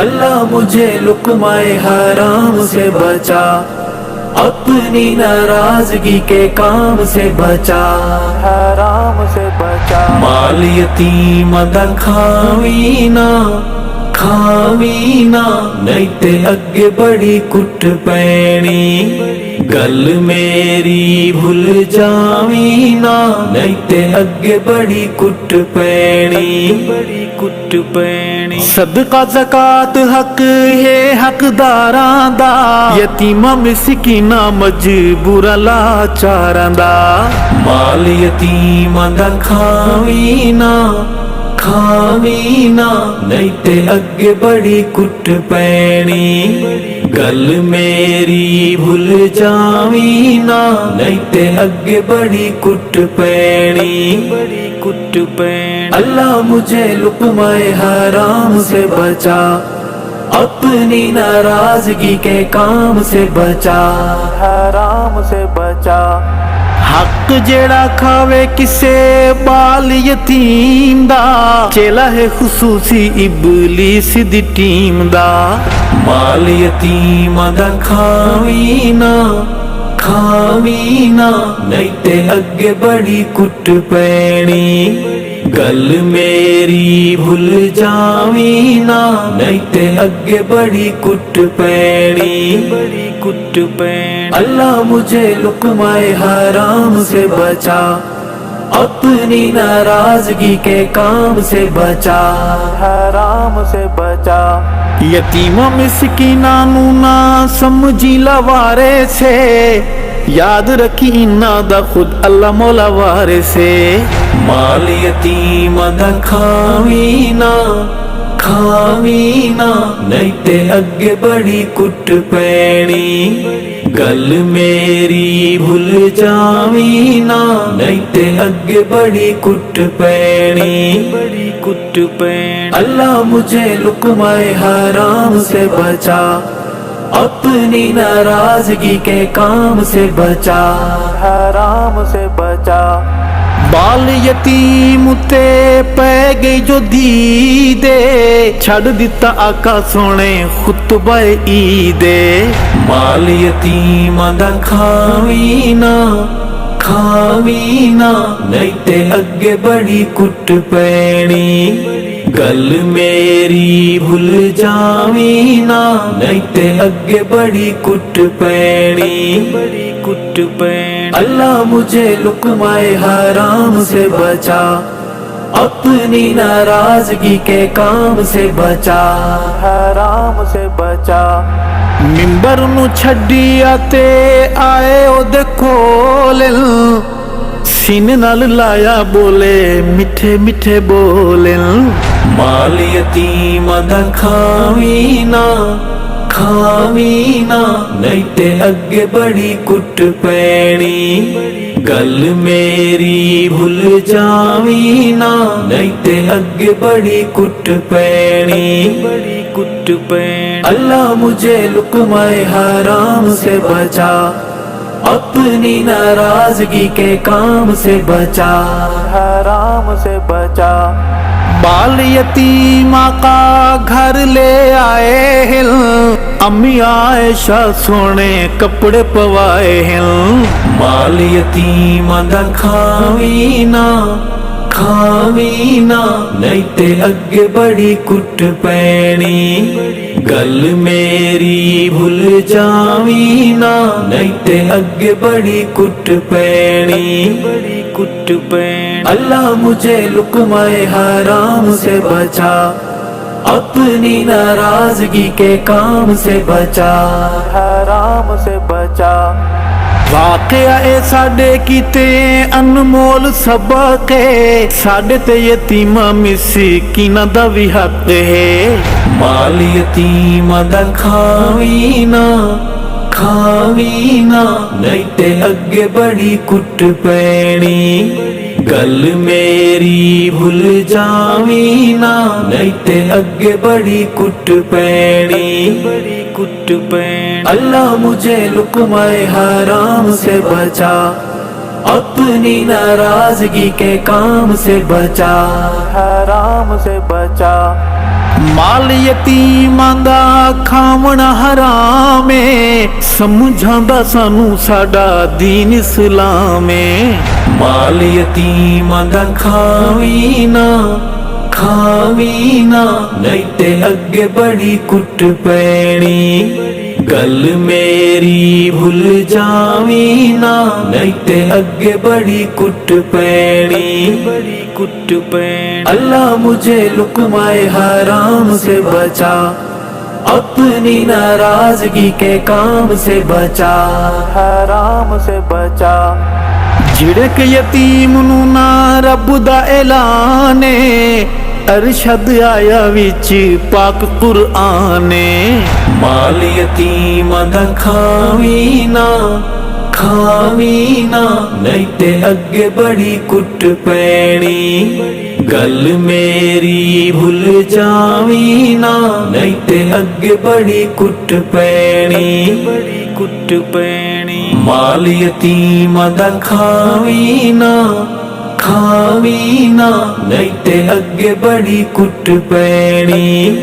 اللہ مجھے لقمۂ حرام سے بچا، اپنی ناراضگی کے کام سے بچا، حرام سے بچا۔ مال یتیم دا کھاوی نا نہیں تے اگے بڑی کٹ پینی، گل میری بھول جاوی نا نہیں تے اگے بڑی کٹ پینی، کٹ پینی۔ صدقہ زکات حق ہے حقداراں دا، یتیماں مسکیناں مجبوراں لاچاراں دا، مال یتیماں دا کھاوی نا نہیں تے اگے بڑی کٹ پینی، گل میری بھول جاوی نا نہیں تے اگے بڑی کٹ پینی، کٹ پینی۔ اللہ مجھے لقمۂ حرام سے بچا، اپنی ناراضگی کے کام سے بچا، حرام سے بچا۔ حق جیڑا کھاوے کسے بال یتیم دا، چیلا ہے خصوصی ابلیس دی ٹیم دا، مال یتیم دا کھاوی نا نہیں تے اگے بڑی کٹ پینی، گل میری بھول جاوی نا نہیں تے اگے بڑی کٹ پینی، کٹ پینی۔ اللہ مجھے لقمۂ حرام سے بچا، اپنی ناراضگی کے کام سے بچا، حرام سے بچا۔ یتیماں مسکیناں نوں نہ سمجھی لوارے سے، یاد رکھی انہاں دا خود اللہ مولا وارث ہے، مال یتیم دا کھاوی نا نہیں تے اگے بڑی کٹ پینی، گل میری بھول جاوی نا نہیں تے اگے بڑی کٹ پینی، کٹ پینی۔ اللہ مجھے لقمۂ حرام سے بچا، اپنی ناراضگی کے کام سے بچا، حرام سے بچا۔ بال یتیم تے پے گئی جو دیدے، چھڑ دیتا آقا سونے خطبہ عید، مال یتیم دا کھاوی نا نہیں تے اگے بڑی کٹ پینی، گل میری بھول جاوی نا نہیں تے اگے بڑی کٹ پینی، کٹ پینی۔ اللہ مجھے لقمۂ حرام سے بچا، اپنی ناراضگی کے کام سے بچا، حرام سے بچا۔ ممبر نو چھڈی آتے آئے او دے کول، سینے نال لایا بولے میٹھے میٹھے بولے، مال یتیم دا کھاوی نا نہیں تے اگے بڑی کٹ پینی، گل میری بھول جاوی نا نہیں تے اگے بڑی کٹ پینی، کٹ پینی۔ اللہ مجھے لقمۂ حرام سے بچا، اپنی ناراضگی کے کام سے بچا، حرام سے بچا۔ بال یتیم آقا گھر لے آئے ہیں، امی عائشہ سونے کپڑے پوائے ہیں، مال یتیم دا کھاوی نا نہیں تے اگے بڑی کٹ پینی، گل میری بھول جاوی نا نہیں تے اگے بڑی کٹ پینی، کٹ پینی۔ اللہ مجھے لقمۂ حرام سے بچا، اپنی ناراضگی کے کام سے بچا، حرام سے بچا۔ واقعہ اے ساڈے کیتے انمول سبق ہے، ساڈے تے یتیماں مسکیناں دا وی حق ہے، مال یتیم دا کھاوی نا نہیں تے اگے بڑی کٹ پینی، گل میری بھول جاوی نا نہیں تے اگے بڑی کٹ پینی، کٹ پینی۔ اللہ مجھے لقمۂ حرام سے بچا، اپنی ناراضگی کے کام سے بچا، حرام سے بچا۔ ਮਾਲ ਯਤੀਮਾਂ ਦਾ ਖਾਵਣਾ ਹਰਾਮ ਏ, ਸਮਝਾਉਂਦਾ ਸਾਨੂੰ ਸਾਡਾ ਦੀਨ ਇਸਲਾਮ ਏ। ਮਾਲ ਯਤੀਮਾਂ ਦਾ ਖਾਵੀ ਨਾ ਨਹੀਂ ਤੇ ਅੱਗੇ ਬੜੀ ਕੁੱਟ ਪੈਣੀ। ਗੱਲ ਮੇਰੀ ਭੁੱਲ ਜਾਵੀ ਨਾ, ਨਹੀਂ ਤੇ ਅੱਗੇ ਬੜੀ ਕੁੱਟ ਪੈਣੀ। اللہ مجھے لقمہ حرام سے بچا، اپنی ناراضگی کے کام سے بچا، حرام سے بچا۔ جھڑک یتیم نو نا رب دا اعلان ہے، ارشد آیا وچ پاک قرآن ہے۔ مال یتیم دا کھاوی نا نہیں تے اگے بڑی کٹ پینی۔ گل میری بھول جاوی نا، نہیں تے اگے بڑی کٹ پینی۔ مال یتیم دا کھاوی نا، نہیں تے اگے بڑی کٹ پینی۔